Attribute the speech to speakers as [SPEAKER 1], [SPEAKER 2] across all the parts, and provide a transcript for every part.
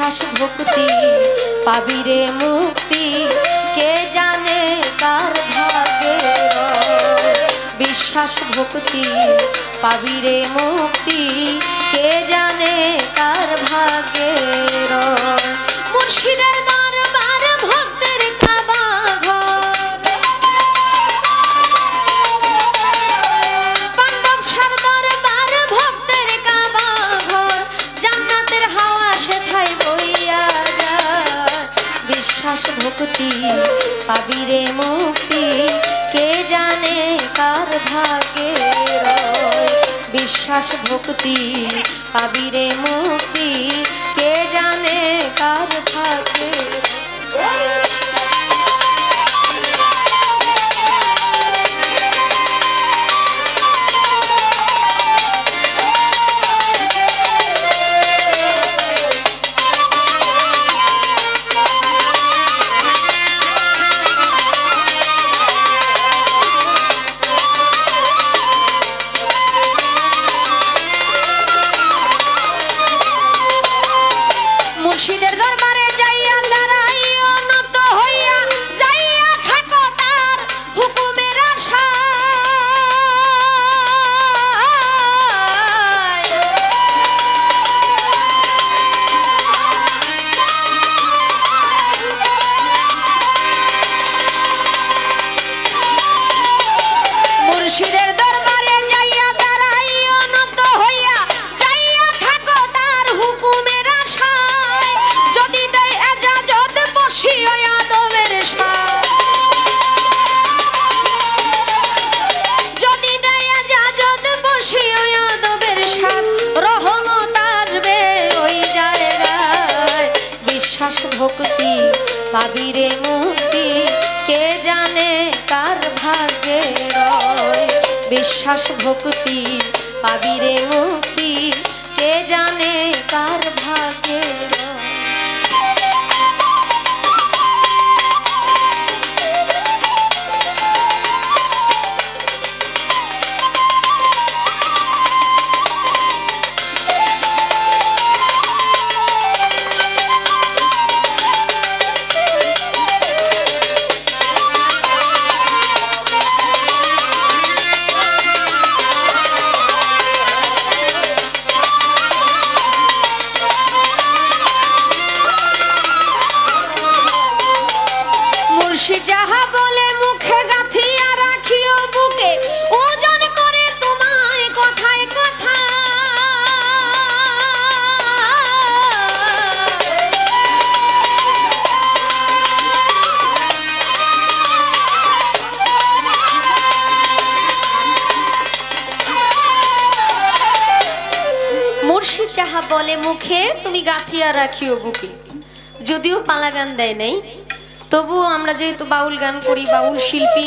[SPEAKER 1] বিশ্বাস ভক্তি পাবি রে মুক্তি কে জানে কার ভাগ্যে বিশ্বাস ভক্তি পাবি রে মুক্তি কে জানে কার ভাগ্যে মুর্শিদের দরবার ভক্তের কাবা ঘর পাণ্ডবসার দরবার ভক্তের কাবা ঘর জান্নাতের হাওয়া সেথায় বইয়া যায় বিশ্বাস ভক্তি পাবি রে মুক্তি কে জানে কার ভাগ্যে বিশ্বাস ভক্তি পাবি রে মুক্তি কে জানে কার ভাগ্যে মুর্শিদের দরবারে যাইয়া দাঁড়াইয়া নত হইয়া যাইয়া থাকো তার হুকুমের আশায় মুর্শিদের দরবারে যাইয়া দাঁড়াইয়া নত হইয়া যাইয়া থাকো তার হুকুমের আশায় যদি দেয় এজাজত বসিও আদমের সাথ যদি দেয় এজাজত বসিও আদমের সাথ রহমত আসবে ওই জায়গায় বিশ্বাস ভক্তি পাবি রে মুক্তি কে জানে কার ভাগ্যে রয় বিশ্বাস ভক্তি পাবি রে মুক্তি কে জানে কার ভাগ্যে রয় যাহা বলে মুখে গাঁথিয়া রাখিও বুকে ওজন করে তোমায় কথায় কথা মুর্শিদ যাহা বলে মুখে তুমি গাঁথিয়া রাখিও বুকে যদিও পালা গান দেয় নাই তবুও আমরা যেহেতু বাউল গান করি বাউল শিল্পী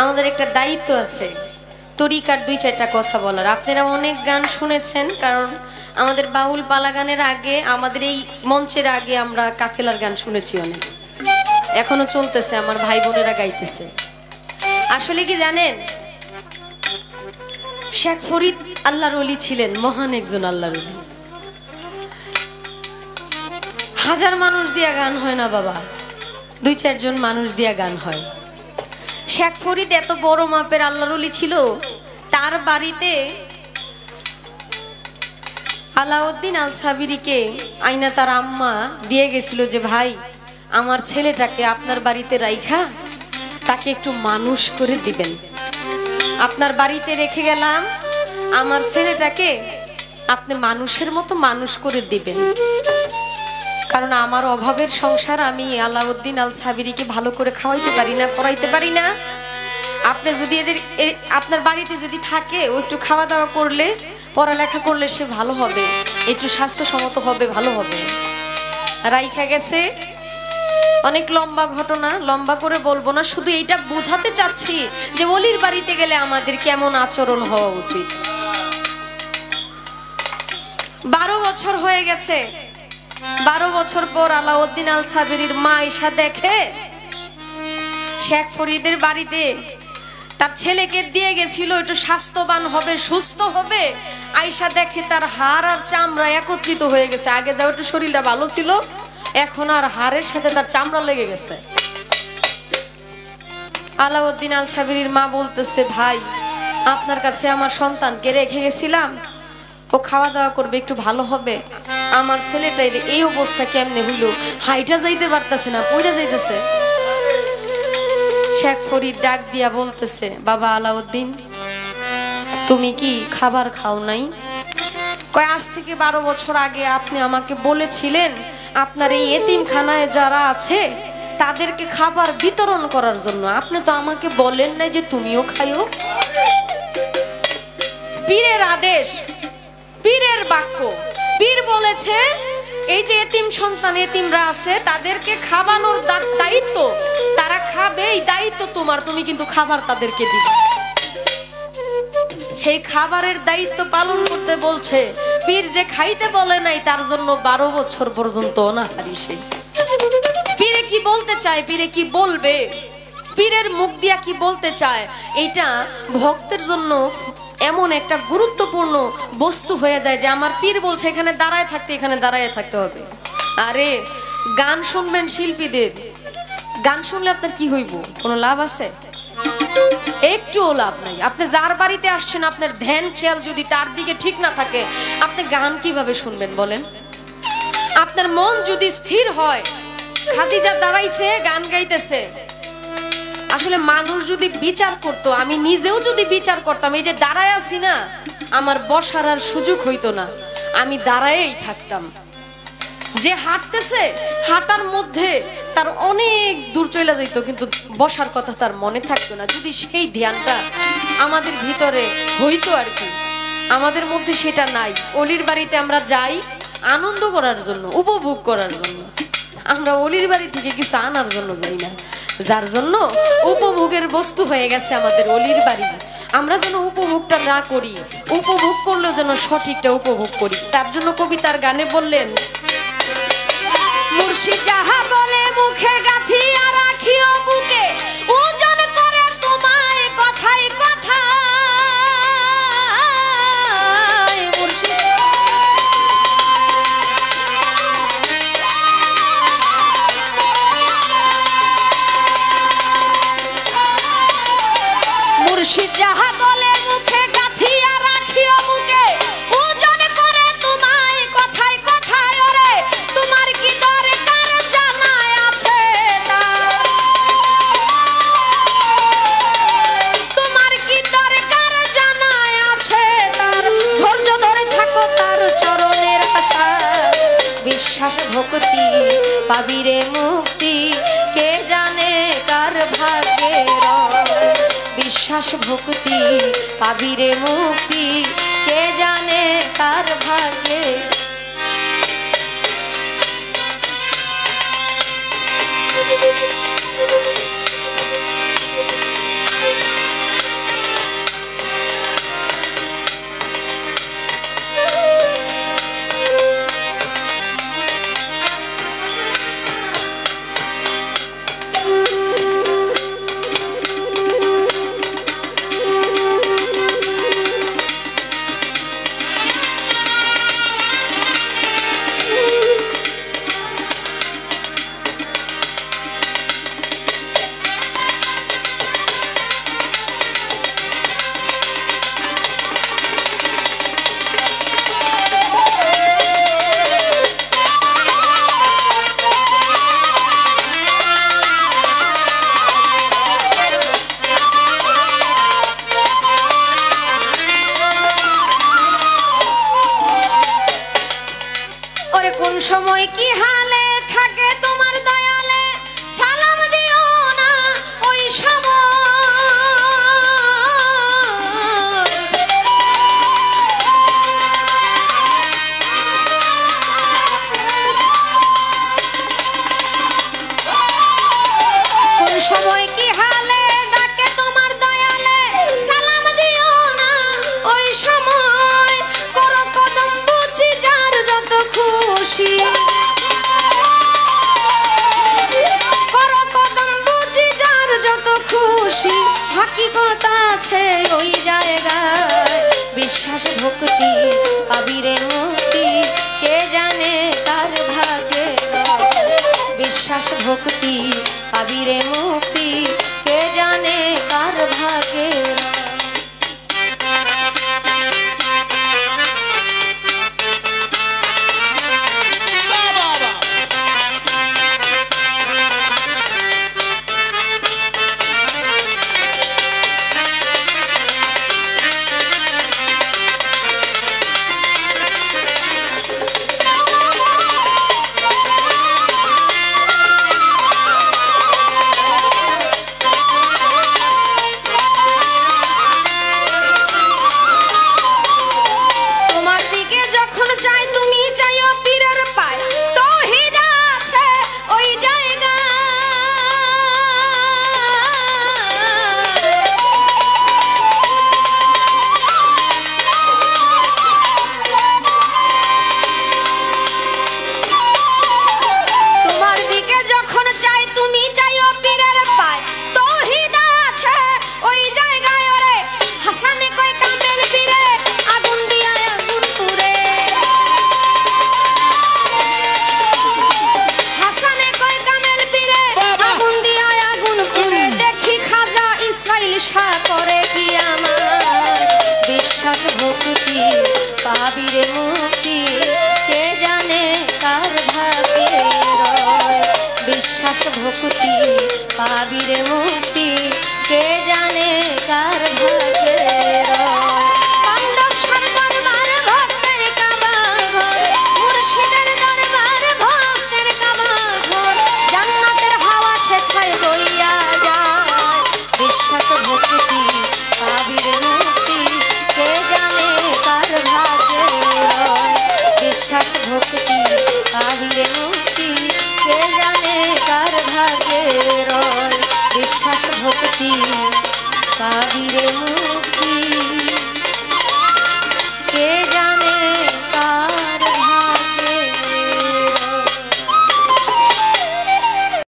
[SPEAKER 1] আমাদের একটা দায়িত্ব আছে তরিকার দুই চারটা কথা বলার আপনারা অনেক গান শুনেছেন কারণ আমাদের বাউল পালা গানের আগে আমাদের এই মঞ্চের আগে আমরা কাফেলার গান শুনেছি অনেক এখনো চলতেছে আমার ভাই বোনেরা গাইতেছে আসলে কি জানেন শেখ ফরিদ আল্লাহর ওলি ছিলেন মহান একজন আল্লাহর ওলি হাজার মানুষ দিয়া গান হয় না বাবা দুই চারজন মানুষ দিয়া গান হয় শেখ ফরিদ এত বড় মাপের আল্লাহর ওলি ছিল তার বাড়িতে আলাউদ্দিন আল সাবিরিকে আইনা তার আম্মা দিয়ে গেছিল যে ভাই আমার ছেলেটাকে আপনার বাড়িতে রাইখা তাকে একটু মানুষ করে দিবেন আপনার বাড়িতে রেখে গেলাম আমার ছেলেটাকে আপনি মানুষের মতো মানুষ করে দিবেন কারণ আমার অভাবের সংসার আমি আলাউদ্দিন আল সাবিরিকে ভালো করে খাওয়াইতে পারি না পড়াইতে পারি না আপনি যদি এদের আপনার বাড়িতে যদি থাকে ও একটু খাওয়া দাওয়া করলে পড়ালেখা করলে সে ভালো হবে একটু স্বাস্থ্যসম্মত হবে ভালো হবে রাইখা গেছে অনেক লম্বা ঘটনা লম্বা করে বলবো না শুধু এইটা বোঝাতে চাচ্ছি যে ওলির বাড়িতে গেলে আমাদের কেমন আচরণ হওয়া উচিত 12 বছর হয়ে গেছে 12 বছর পর আলাউদ্দিন আল সাবিরির মা এসে দেখে শেখ ফরিদের বাড়িতে তার ছেলেকে দিয়ে গেছিল একটু স্বাস্থ্যবান হবে, সুস্থ হবে। আয়সা দেখে তার হাড় আর চামড়া একত্রিত হয়ে গেছে। আগে যাও একটু শরীরটা ভালো ছিল, এখন আর হাড়ের সাথে তার চামড়া লেগে গেছে। আলাউদ্দিন আল সাবিরির মা বলতেছে, ভাই আপনার কাছে আমার সন্তানকে রেখে গেছিলাম, ও খাওয়া দাওয়া করবে, একটু ভালো হবে। আমার ছেলেটাই এই অবস্থা কেমনে হইল, হাইটা যাইতে পারতেছে না, পড়ে যাইতেছে। শেখ ফরিদ ডাক দিয়া বলতেছে, বাবা আলাউদ্দিন তুমি কি খাবার খাও নাই? কয় আজ থেকে 12 বছর আগে আপনি আমাকে বলেছিলেন আপনার এই এতিমখানায় যারা আছে তাদেরকে খাবার বিতরণ করার জন্য। আপনি তো আমাকে বলেন নাই যে তুমিও খাইও। পীরের আদেশ, পীরের বাক্য। পীর বলেছে এই যে এতিম সন্তান এতিমরা আছে তাদেরকে খাওয়ানোর দায়িত্ব, তারা খাবে এই দায়িত্ব তোমার, তুমি কিন্তু খাবার তাদেরকে দিবে। সেই খাবারের দায়িত্ব পালন করতে বলছে। পীর যে খাইতে বলে নাই তার জন্য 12 বছর পর্যন্ত অনাহারি। সে পীরে কি বলতে চায়, পীরে কি বলবে, পীরের মুখ দিয়া কি বলতে চায়, এইটা ভক্তের জন্য এমন একটা গুরুত্বপূর্ণ বস্তু হয়ে যায় যে আমার পীর বলছে এখানে দাঁড়ায় থাকতে, এখানে দাঁড়ায় থাকতে হবে। আরে গান শুনবেন শিল্পীদের, গান শুনলে আপনার কি হইব? কোনো লাভ আছে? একটুও লাভ নাই। আপনি যার বাড়িতে আসছেন আপনার ধ্যান খেয়াল যদি তার দিকে ঠিক না থাকে, আপনি গান কিভাবে শুনবেন বলেন? আপনার মন যদি স্থির হয়, খাদিজা দাঁড়াইছে গান গাইতেছে, আসলে মানুষ যদি বিচার করতো, আমি নিজেও যদি বিচার করতাম, এই যে দাঁড়ায় আছি না, আমার বসার আর সুযোগ হইতো না, আমি দাঁড়ায়েই থাকতাম। যে হাঁটতেছে হাঁটার মধ্যে তার অনেক দূর চলে যেত, কিন্তু বসার কথা তার মনে থাকতো না। যদি সেই ধ্যানটা আমাদের ভিতরে হইতো আর কি, আমাদের মধ্যে সেটা নাই। অলির বাড়িতে আমরা যাই আনন্দ করার জন্য, উপভোগ করার জন্য। আমরা অলির বাড়ি থেকে কিছু আনার জন্য যাই না, যার জন্য উপভোগের বস্তু হয়ে গেছে আমাদের অলির বাড়ি। আমরা যেন উপভোগটা না করি, উপভোগ করলেও যেন সঠিকটা উপভোগ করি। তার জন্য কবিতার গানে বললেন, মুর্শিদ যাহা বলে মুখে গাঁথিয়া রাখিও বুকে, ওজন করে তোমায় কথায় কথায়। মুর্শিদ যাহা বলে মুখে গাঁথিয়া রাখিও বুকে, ওজন করে তোমায় কথায় কথায়। ওরে তোমার কি দরকার জানায় আছে তার, তোমার কি দরকার জানায় আছে তার। ধৈর্য ধরে থাকো তার চরণের আশা, বিশ্বাস ভক্তি পাবিরে মুক্তি, কে জানে কার ভাগ্যের। বিশ্বাস ভক্তি পাবিরে মুক্তি, কে জানে কার ভাগ্যে। সময় কি হালে থাকে তোমার দয়ালে, সালাম দিও না ওই সময়। কোন সময় কি হালে ডাকে তোমার দয়ালে, সালাম দিও না ওই সময়। করো কদম বুঝি যার যত খুশি, করো কদম বুঝি যার যত খুশি। হাকিকত আছে ওই জায়গায়, বিশ্বাস ভক্তি পাবিরে মুক্তি, কে জানে কার ভাগ্যে রয়। বিশ্বাস ভক্তি পাবিরে মুক্তি, কে জানে কার ভাগ্যে রয়। করে কি আমার বিশ্বাস ভক্তি পাবিরে মুক্তি, কে জানে কার ভাগ্যে রয়। বিশ্বাস ভক্তি পাবিরে মুক্তি, কে জানে কার ভাগ্যে রয়। পাণ্ডব সরদরবার ভক্তের কাবাঘর, মুর্শিদের দরবার ভক্তের কাবাঘর, জান্নাতের হাওয়া সেথায় হইয়া যায়। বিশ্বাস ভক্তি পাবিরে মুক্তি, কে জানে কার ভাগ্যে রয়। বিশ্বাস ভক্তি পাবিরে মুক্তি, কে জানে কার ভাগ্যে রয়। বিশ্বাস ভক্তি পাবিরে মুক্তি।